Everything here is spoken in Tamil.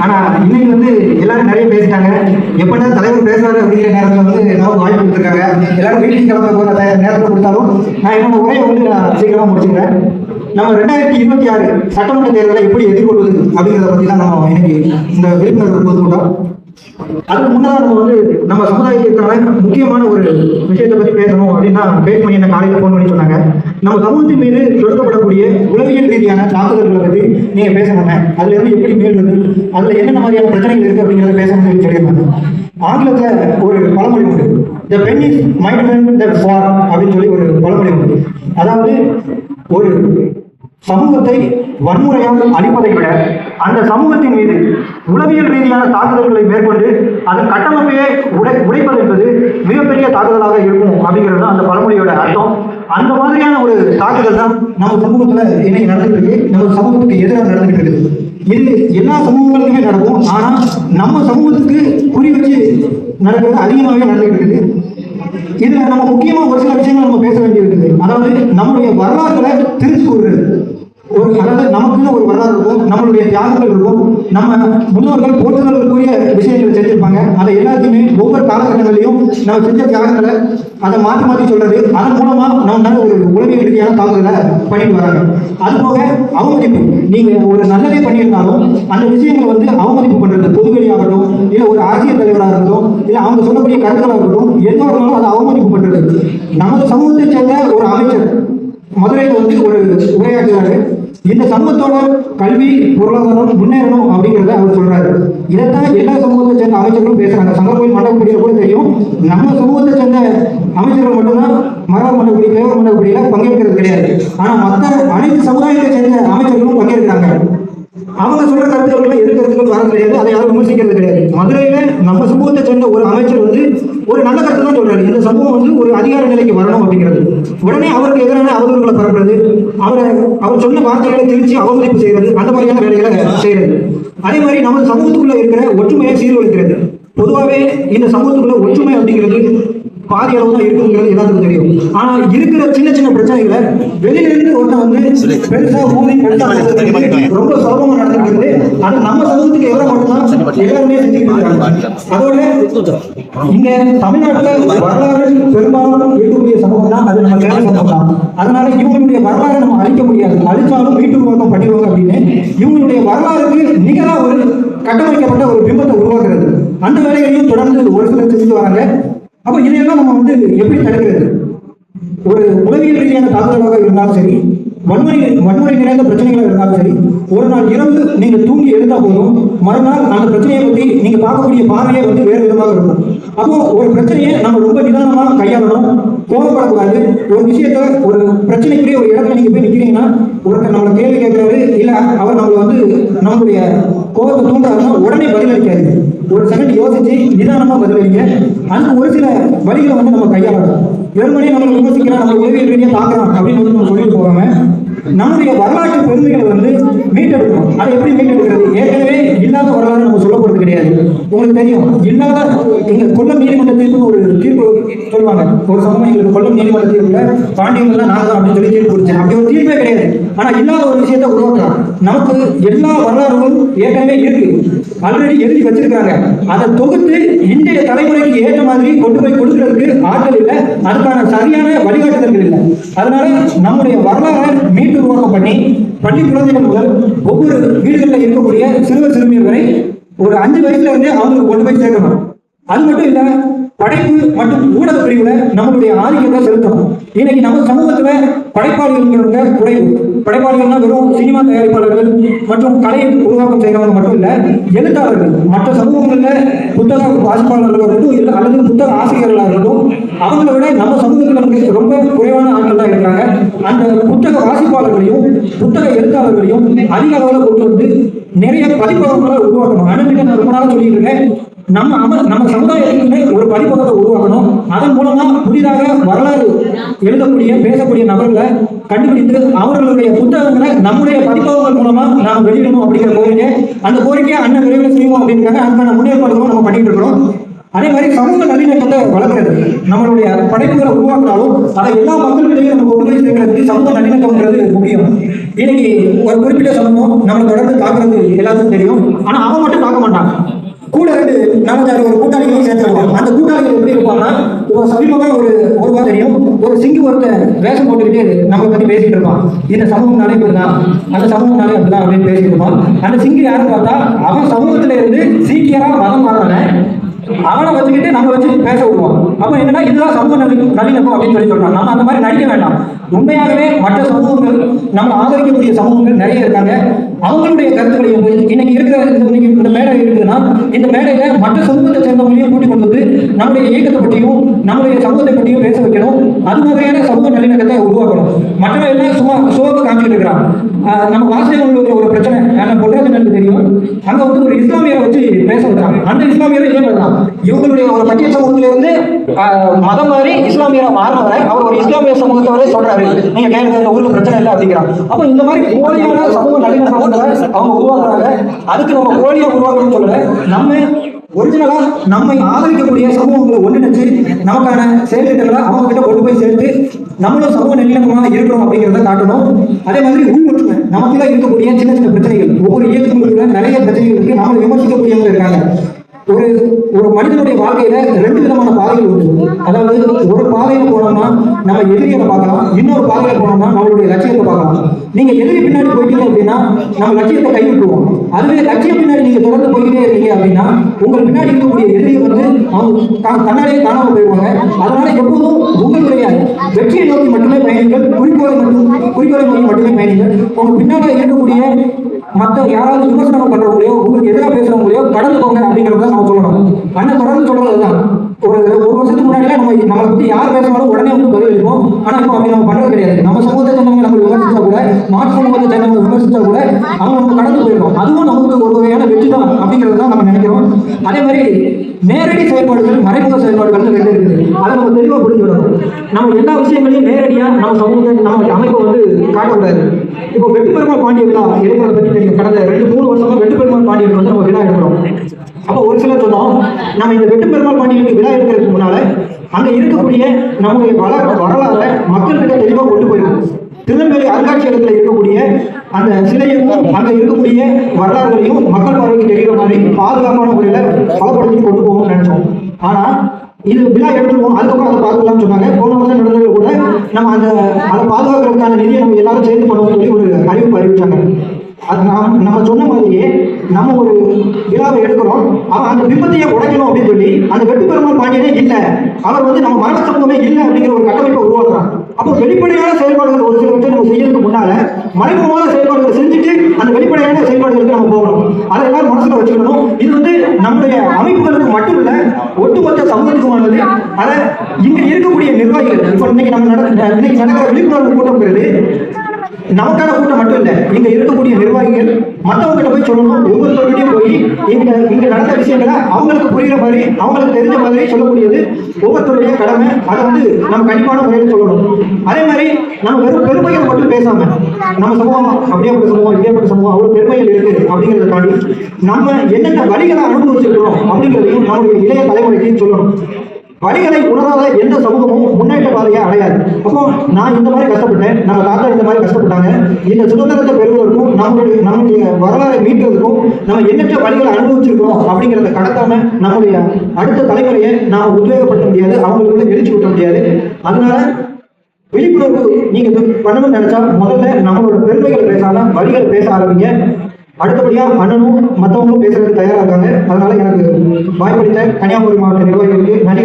ஆனா இன்னைக்கு வந்து எல்லாரும் நிறைய பேசிட்டாங்க. எப்படா தலைவர் பேசுவாரு அப்படிங்கிற நேரத்தில் வந்து நமக்கு வாய்ப்பு கொடுத்துருக்காங்க. எல்லாரும் வீட்டுக்கு கிளம்ப போகிற நேரத்தில் கொடுத்தாலும் நான் என்னோட உரையை வந்து நான் சீக்கிரமா முடிச்சுக்கிறேன். நம்ம 2026 சட்டமன்ற தேர்தலை எப்படி எதிர்கொள்வது அப்படிங்கிறத பற்றி தான் நம்ம இன்னைக்கு இந்த விழிப்புணர்வு பொதுக்கூட்டம். அதுக்கு முன்னதாக நம்ம வந்து நம்ம சமுதாயத்திற்கான முக்கியமான ஒரு விஷயத்தை பற்றி பேசணும் அப்படின்னா பேஸ் பண்ணி என்ன காலையில் ஃபோன் பண்ணி சொன்னாங்க. நம்ம சமூகத்தின் மீது தொடுக்கப்படக்கூடிய உளவியல் ரீதியான தாக்குதல்களை பற்றி நீங்கள் பேசணுங்க. அதுல இருந்து எப்படி மேல்வது, அதுல என்னென்ன மாதிரியான பிரச்சனைகள் இருக்கு அப்படிங்கிறத பேசணும்னு சொல்லியிருந்தாங்க. ஆங்கிலத்தில் ஒரு பழமொழி உண்டு, த பென் இஸ் மைட்டர் தென் த ஸ்வார் அப்படின்னு சொல்லி ஒரு பழமொழி உண்டு. அதாவது ஒரு சமூகத்தை வன்முறையாக அழிப்பதை விட அந்த சமூகத்தின் மீது உளவியல் ரீதியான தாக்குதல்களை மேற்கொண்டு அதன் கட்டமைப்பையே உடைப்பது என்பது மிகப்பெரிய தாக்குதலாக இருக்கும் அப்படிங்கிறது தான் அந்த பழமொழியோட அர்த்தம். அந்த மாதிரியான ஒரு தாக்குதல் தான் நம்ம சமூகத்துல இன்னைக்கு நடந்துட்டு இருக்கு, நம்ம சமூகத்துக்கு எதிராக நடந்துட்டு இருக்குது. இது எல்லா சமூகங்களுக்குமே நடக்கும். ஆனா நம்ம சமூகத்துக்கு குறி வச்சு நடக்கிறது அதிகமாகவே நடந்துட்டு இருக்குது. இதுல நம்ம முக்கியமா ஒரு சில விஷயங்கள் நம்ம பேச வேண்டியிருக்குது. அதாவது நம்மளுடைய வரலாறுகளை தெரிஞ்சு கொள்றது. அதாவது நமக்குன்னு ஒரு வரலாறு இருக்கும், நம்மளுடைய தியாகங்கள் இருக்கும், நம்ம முன்னோர்கள் போற்றுதலுக்குரிய விஷயங்களை செஞ்சிருப்பாங்க. அதை எல்லாத்தையுமே ஒவ்வொரு காலகட்டங்களிலையும் நம்ம செஞ்ச தியாகங்களை அதை மாற்றி மாற்றி சொல்றது, அதன் மூலமா நம்ம ஒரு உளவியல் ரீதியான தாக்குதலை பண்ணிட்டு வராங்க. அதுபோக அவமதிப்பு, நீங்க ஒரு நல்லதே பண்ணியிருந்தாலும் அந்த விஷயங்களை வந்து அவமதிப்பு பண்றது, பொதுவெளி ஆகட்டும், இல்லை ஒரு அரசியல் தலைவராக இருக்கட்டும், இல்லை அவங்க சொல்லக்கூடிய கருத்துக்களாக இருக்கட்டும், எதுவாக இருந்தாலும் அதை அவமதிப்பு பண்றது. நமது சமூகத்தை சேர்ந்த ஒரு அமைச்சர் மதுரையில் வந்து ஒரு உரையாற்றுறாரு. இந்த சமூகத்தோட கல்வி பொருளாதாரம் முன்னேறணும் அப்படிங்கிறத அவர் சொல்றாரு. இதைத்தான் எல்லா சமூகத்தை சேர்ந்த அமைச்சர்களும் பேசுறாங்க. சங்கரகோயில் மண்டபப்படியில் கூட தெரியும், நம்ம சமூகத்தை சேர்ந்த அமைச்சர்கள் மட்டும்தான் மரவர் மண்டபப்படி, தேவர் மண்டபப்படியில பங்கேற்கிறது கிடையாது. ஆனா மற்ற அனைத்து சமுதாயத்தை சேர்ந்த அமைச்சர்களும் பங்கேற்கிறாங்க. அவங்க சொல்ற கருத்துக்கள் எதிர்கருத்துக்கள் வர கிடையாது, அதை யாரும் விமர்சிக்கிறது கிடையாது. மதுரையில நம்ம சமூகத்தை சேர்ந்த ஒரு அமைச்சர் வந்து ஒரு நல்ல கருத்து தான் சொல்றாரு, இந்த சமூகம் வந்து ஒரு அதிகார நிலைக்கு வரணும் அப்படிங்கிறது. உடனே அவருக்கு எதிரான அவதூறுகளை பரப்புறது, அவர் சொன்ன வார்த்தைகளை திருச்சி அவமதிப்பு செய்யறது, அந்த மாதிரியான வேலைகளை செய்யறது. அதே மாதிரி நமது சமூகத்துக்குள்ள இருக்கிற ஒற்றுமையை சீர்குலைக்கிறது. பொதுவாகவே இந்த சமூகத்துக்குள்ள ஒற்றுமை அப்படிங்கிறது பாதி அளவு தான் இருக்குங்கிறது எல்லாத்துக்கும் தெரியும். ஆனா இருக்கிற சின்ன சின்ன பிரச்சனைகளை வெளியிலிருந்து ஒருத்தன் வந்து பெருசா ஊதி ரொம்ப சுலபமா நடந்துக்கிறது. அது நம்ம சமூகத்துக்கு எவ்வளவு மட்டும்தான் எல்லாருமே செஞ்சுக்கிட்டு இருக்காங்க. அதோட இங்க தமிழ்நாட்டுல வரலாறு பெரும்பாலும் இருக்கக்கூடிய சமூகம் தான் அது நம்ம கேரள சமூகம் தான். அதனால இவங்களுடைய வரலாறு நம்ம அழிக்க முடியாது, அழிச்சாலும் மீட்டு உருவாக்கம் பண்ணிடுவாங்க அப்படின்னு இவங்களுடைய வரலாறுக்கு நிகரா ஒரு கட்டமைக்கப்பட்ட ஒரு பிம்பத்தை உருவாக்குறது, அந்த வேலைகளையும் தொடர்ந்து ஒரு சிலர் செஞ்சுட்டு வராங்க. அப்ப இதையெல்லாம் நம்ம வந்து எப்படி தடுக்கிறது? ஒரு உளவியல் ரீதியான தாக்குதலாக இருந்தாலும் சரி, வன்முறை நிறைந்த பிரச்சனைகளாக இருந்தாலும் சரி, ஒரு நாள் இரவு நீங்க தூங்கி எழுந்தா போதும், மறுநாள் அந்த பிரச்சனையை பற்றி நீங்க பார்க்கக்கூடிய பார்வையே வந்து வேறு விதமாக இருக்கும். அப்போ ஒரு பிரச்சனையை நம்ம ரொம்ப நிதானமா கையாளணும், கோபப்படக்கூடாது. ஒரு விஷயத்த ஒரு பிரச்சனைக்குரிய ஒரு இடத்துல நீங்க போய் நிக்கிறீங்கன்னா ஒருத்தர் நம்மளை கேள்வி கேட்கிறாரு, இல்ல அவர் நம்மளை வந்து நம்மளுடைய கோபத்தை தூண்டாருன்னா உடனே பதிலளிக்காது, ஒரு செகண்ட் யோசிச்சு நிதானமா பதிலளிக்க. அந்த ஒரு சில வழிகளை வந்து நம்ம கையாளணும். வெறுமனே நம்ம விமர்சிக்கிறோம், நம்ம உளவியல் ரீதியாக தாக்குறோம் அப்படின்னு வந்து நம்ம சொல்லிட்டு போகாம நம்முடைய வரலாற்று பெருமைகளை வந்து மீட்டெடுக்கணும். அதை எப்படி மீட்டெடுக்கிறது? ஏற்கனவே இல்லாத வரலாறு நம்ம சொல்லப்படுறது கிடையாது. உங்களுக்கு தெரியும், இல்லாத எங்க கொல்லம் நீதிமன்ற தீர்ப்பு ஒரு தீர்ப்பு சொல்லுவாங்க, ஒரு சமூகம் எங்களுக்கு கொல்லம் நீதிமன்ற தீர்ப்புல பாண்டியங்கள்லாம் நாங்கள் தான் அப்படின்னு சொல்லி தீர்ப்பு கொடுத்தேன். அப்படி ஒரு தீர்ப்பே கிடையாது. ஆனா இல்லாத ஒரு விஷயத்தை உருவாக்கலாம். நமக்கு எல்லா வரலாறுகளும் ஏற்கனவே இருக்கு, ஆல்ரெடி எழுதி வச்சிருக்காங்க. அதை தொகுத்து இன்றைய தலைமுறைக்கு ஏற்ற மாதிரி கொண்டு போய் கொடுக்கறதுக்கு ஆட்கள் இல்லை, அதுக்கான சரியான வழிகாட்டுதல்கள் இல்லை. அதனால நம்முடைய வரலாறை மீட்டு உருவாக்கம் பண்ணி பள்ளி குழந்தைகள் முதல் ஒவ்வொரு வீடுகளில் இருக்கக்கூடிய சிறுவர் சிறுமியர் வரை ஒரு 5 வயசுல இருந்தே அவங்களுக்கு கொண்டு போய் சேர்க்கணும். அது மட்டும் இல்ல, படைப்பு மற்றும் ஊடக பிரிவுல நம்மளுடைய ஆதிக்கத்தை செலுத்தணும். இன்னைக்கு நம்ம சமூகத்துல படைப்பாளிகளுங்கிறவங்க குறைவு. படைப்பாளிகள்னா வெறும் சினிமா தயாரிப்பாளர்கள் மற்றும் கலையை உருவாக்கம் செய்கிறவங்க மட்டும் இல்ல, எழுத்தாளர்கள், மற்ற சமூகங்கள்ல புத்தக வாசிப்பாளர்களாக இருக்கட்டும் அல்லது புத்தக ஆசிரியர்களாக இருக்கட்டும், அவங்களை விட நம்ம சமூகத்தில் ரொம்ப குறைவான ஆட்கள் தான் இருக்காங்க. அந்த புத்தக வாசிப்பாளர்களையும் புத்தக எழுத்தாளர்களையும் அதிக அளவில் கொண்டு வந்து நிறைய பதிப்பகங்களை உருவாக்கணும். அனுப்பிட்டு நான் ரொம்ப நாள் சொல்லிட்டு இருக்கேன், நம்ம சமுதாயத்துக்குமே ஒரு பதிப்பகத்தை உருவாக்கணும். அதன் மூலமா புதிதாக வரலாறு எழுதக்கூடிய பேசக்கூடிய நபர்களை கண்டுபிடித்து அவர்களுடைய புத்தகங்களை நம்முடைய பதிப்பகங்கள் மூலமா நாம் வெளியிடணும் அப்படிங்கிற கோரிக்கை. அந்த கோரிக்கையை அண்ணன் விரைவில் செய்வோம் அப்படிங்கிறாங்க. அதுக்கான முன்னேற்பாடுகளும் நம்ம பண்ணிட்டு இருக்கிறோம். அதே மாதிரி சமூக நல்லிணக்கத்தை வளர்க்கிறது, நம்மளுடைய படைப்புகளை உருவாக்கினாலும் அதை எல்லா மக்களிடையே நம்ம கொண்டு போய் சேர்க்கிறதுக்கு சமூக நல்லிணக்கம்ங்கிறது முக்கியம். இன்னைக்கு ஒரு குறிப்பிட்ட சமூகம் நம்மளை தொடர்ந்து தாக்குறது எல்லாத்துக்கும் தெரியும். ஆனா அவன் மட்டும் தாக்க மாட்டான், கூட ரெண்டு நாலஞ்சாறு ஒரு கூட்டாளிகளையும் சேர்த்துருவோம். அந்த கூட்டாளிகள் எப்படி இருப்பாங்கன்னா, இப்போ சமீபமாக ஒரு வாரம் தெரியும், ஒரு சிங்கு ஒருத்தர் வேஷம் போட்டுக்கிட்டு நம்மளை பத்தி பேசிட்டு இருப்பான். இந்த சமூகம்னாலே இப்படிதான், அந்த சமூகம்னாலே அப்படிதான் அப்படின்னு பேசிட்டு இருப்பான். அந்த சிங்கு யாருன்னு பார்த்தா அவன் சமூகத்துல இருந்து சீக்கியரா மதம் மாறான அவனை வச்சுக்கிட்டு நம்ம வச்சு பேச விடுவோம். அப்ப என்னன்னா இதுதான் சமூக நல்லிணக்கம் அப்படின்னு சொல்லி சொல்றாங்க. நம்ம அந்த மாதிரி நடிக்க வேண்டாம். உண்மையாகவே மற்ற சமூகங்கள் நம்ம ஆதரிக்கக்கூடிய சமூகங்கள் நிறைய இருக்காங்க. அவங்களுடைய கருத்துக்களை இன்னைக்கு இருக்கிற இந்த மேடை இருக்குதுன்னா இந்த மேடையில மற்ற சமூகத்தை சேர்ந்தவங்களையும் கூட்டிக் கொண்டு வந்து நம்முடைய இயக்கத்தை பற்றியும் நம்மளுடைய சமூகத்தை பற்றியும் பேச வைக்கணும். அது மாதிரியான சமூக நல்லிணக்கத்தை உருவாக்கணும். மற்றவங்க எல்லாம் சும்மா சோப்பு காமிச்சிட்டு இருக்கிறான். நம்ம வாசனையில் ஒரு பிரச்சனை பொருளாதாரம் தெரியும். அங்க வந்து ஒரு இஸ்லாமியரை வச்சு பேச வைக்கிறாங்க. அந்த இஸ்லாமியரை இதே மாதிரி இவங்களுடைய ஒரு பட்டியல் சமூகத்திலிருந்து மதம் மாதிரி இஸ்லாமியரை மாறினவரை அவர் ஒரு இஸ்லாமிய சமூகத்தை வரை சொல்றாரு, நீங்க கேட்கறது ஊருக்கு பிரச்சனை இல்லை அப்படிங்கிறாங்க. அப்ப இந்த மாதிரி போலியான சமூக நல்லிணக்கம் அவங்க உருவாக்குறாங்க. அதுக்கு நம்ம போலியா உருவாக்கணும்னு சொல்லல, நம்ம ஒரிஜினலா நம்மை ஆதரிக்கக்கூடிய சமூகங்களை ஒன்றிணைச்சு நமக்கான செயல்திட்டங்களை அவங்க கிட்ட கொண்டு போய் சேர்த்து நம்மளும் சமூக நல்லிணக்கமாக இருக்கிறோம் அப்படிங்கிறத காட்டணும். அதே மாதிரி உள்ஒற்றுமை, நமக்குள்ள இருக்கக்கூடிய சின்ன சின்ன பிரச்சனைகள், ஒவ்வொரு இயக்கங்களுக்குள்ள நிறைய பிரச்சனைகள் இருக்கு. நம்மளை விமர்சிக்கக்கூடியவங்க இருக்காங்க. ஒரு மனிதனுடைய வாழ்க்கையில ரெண்டு விதமான பாதைகள் உண்டு. அதாவது ஒரு பாதையில போனோம்னா நம்ம எதிரியை பார்க்கலாம், இன்னொரு பாதையில போனோம்னா நம்மளுடைய லட்சியத்தை பார்க்கலாம். நீங்க எதிரி பின்னாடி போயிட்டீங்க அப்படின்னா நம்ம லட்சியத்தை கைவிட்டுருவோம். அதுவே லட்சியம் பின்னாடி நீங்க தொடர்ந்து போய்கிட்டே இருக்கீங்க அப்படின்னா உங்கள் பின்னாடி இருக்கக்கூடிய எதிரியை வந்து அவங்க தன்னாலேயே காணாமல் போயிடுவாங்க. அதனால எப்போதும் உங்களுடைய வெற்றியை நோக்கி மட்டுமே பயணிகள், குறிக்கோளை நோக்கி மட்டுமே பயணிகள். உங்க பின்னாடி இருக்கக்கூடிய மற்ற யாராவது விமர்சனம் பண்றவங்களையோ உங்களுக்கு எதிராக பேசுறவங்களையோ கடந்து போங்க அப்படிங்கிறத நம்ம சொல்லணும். அண்ணன் தொடர்ந்து சொல்றதுதான். ஒரு வருஷத்துக்கு முன்னாடிலாம் நம்மளை பத்தி யார் பேசினாலும் உடனே வந்து பதில் அளிப்போம். ஆனா இப்போ அப்படி நம்ம பண்றது கிடையாது. நம்ம சமூகத்தை சேர்ந்தவங்க நம்ம விமர்சிச்சா கூட, மாற்று சமூகத்தை சேர்ந்தவங்க விமர்சிச்சா கூட அவங்க நம்ம கடந்து போயிடும். அதுவும் நமக்கு ஒரு வகையான வெற்றி தான் அப்படிங்கிறது தான் நம்ம நினைக்கிறோம். அதே மாதிரி நேரடி செயல்பாடுகள், மறைமுக செயல்பாடுகள் ரெண்டு இருக்குது. அதை நம்ம தெளிவாக புரிஞ்சுக்கணும். நம்ம எல்லா விஷயங்களையும் நேரடியா நம்ம சமூகத்தை நம்ம அமைப்பை வந்து காட்டக்கூடாது. இப்போ வெட்டுப்பெருமாள் பாண்டிய விழா எடுக்கிறத பற்றி தெரியும். கடந்த 2-3 வருஷமா வெட்டுப்பெருமாள் பாண்டியனுக்கு வந்து நம்ம விழா எடுக்கிறோம். அப்போ ஒரு சிலர் சொன்னோம், நம்ம இந்த வெட்டுப்பெருமாள் பாண்டியனுக்கு விழா எடுக்கிறதுக்கு முன்னால அங்க இருக்கக்கூடிய நம்முடைய வரலாறை மக்கள்கிட்ட தெளிவாக கொண்டு போயிருக்கோம். திருநெல்வேலி அருங்காட்சியகத்தில் இருக்கக்கூடிய அந்த சிலையும் அங்க இருக்கக்கூடிய வரலாறுகளையும் மக்கள் பார்வைக்கு தெரிகிற மாதிரி பாதுகாப்பான முறையில பலப்படுத்தி கொண்டு போகணும்னு நினைச்சோம். ஆனா இது விழா எடுத்துருவோம், அதுக்கப்புறம் அதை பாதுகாக்கலாம்னு சொன்னாங்க. போன வருஷம் நடந்தது கூட நம்ம அதை பாதுகாக்கிறதுக்கான நிதியை நம்ம எல்லாரும் சேர்ந்து பண்ணுவோம்னு சொல்லி ஒரு அறிவிப்பு அறிவிச்சாங்க. அது நம்ம சொன்ன மாதிரியே நம்ம ஒரு விழாவை எடுக்கிறோம், அவன் அந்த விபத்தையை உடைக்கணும் அப்படின்னு சொல்லி அந்த வெட்டுப்பெருமாள் பாண்டியனே இல்லை, அவர் வந்து நம்ம மரண சமூகமே இல்லை அப்படிங்கிற ஒரு கட்டமைப்பை உருவாக்குறான். அப்போ வெளிப்படையான செயல்பாடுகள் ஒரு சில விஷயம் நம்ம செய்யறதுக்கு முன்னால மறைமுகமான செயல்பாடுகளை செஞ்சுட்டு அந்த வெளிப்படையான செயல்பாடுகளுக்கு நம்ம போகணும். அதை எல்லாரும் மனசுல வச்சுக்கணும். இது வந்து நம்முடைய அமைப்புகளுக்கு மட்டும் இல்ல, ஒட்டுமொத்த சமூகத்துக்குமானது. அதை இங்க இருக்கக்கூடிய நிர்வாகிகள், இப்போ இன்னைக்கு நடக்கிற விழிப்புணர்வு கூட்டம்ங்கிறது நமக்கான கூட்டம் மட்டும் இல்லை, இங்க இருக்கக்கூடிய நிர்வாகிகள் மற்றவங்கிட்ட போய் சொல்லணும். ஒவ்வொருத்தருடையும் போய் இங்க நடந்த விஷயங்களை அவங்களுக்கு புரிகிற மாதிரி, அவங்களுக்கு தெரிஞ்ச மாதிரி சொல்லக்கூடியது ஒவ்வொருத்தருடைய கடமை. அதை வந்து நம்ம கண்டிப்பான முறையில் சொல்லணும். அதே மாதிரி நம்ம வெறும் பெருமைகள் மட்டும் பேசாம, நம்ம சமூகம் அப்படியேப்பட்ட சமூகம், இதேப்பட்ட சமூகம், அவ்வளவு பெருமைகள் இருக்கு அப்படிங்கிறத தாண்டி நம்ம என்னென்ன வழிகளை அனுபவிச்சிருக்கிறோம் அப்படிங்கிறதையும் நம்முடைய இளைய தலைமுறைக்கு சொல்லணும். வழிகளை உணராத எந்த சமூகமும் முன்னேற்ற பாதையை அடையாது. அப்போ நான் இந்த மாதிரி கஷ்டப்பட்டேன், நம்ம தாத்தா இந்த மாதிரி கஷ்டப்பட்டாங்க, இந்த சுதந்திரத்தை பெறுவதற்கும் நம்முடைய வரலாறை மீட்கிறதுக்கும் நம்ம எண்ணற்ற வழிகளை அனுபவிச்சிருக்கிறோம் அப்படிங்கிறத கடத்தாம நம்முடைய அடுத்த தலைமுறையை நாம் உத்வேகப்படுத்த முடியாது, அவங்களுக்குள்ள எழுச்சி விட்ட முடியாது. அதனால விழிப்புணர்வு நீங்க பண்ணணும்னு நினைச்சா முதல்ல நம்மளோட பெருமைகள் பேசாம வழிகள் பேச ஆரம்பிங்க. அடுத்தபடியா அண்ணனும் மற்றவங்களும் பேசுறதுக்கு தயாரா இருக்காங்க. அதனால எனக்கு வாய்ப்பளித்த கன்னியாகுமரி மாவட்ட நிர்வாகிகளுக்கு நன்றி.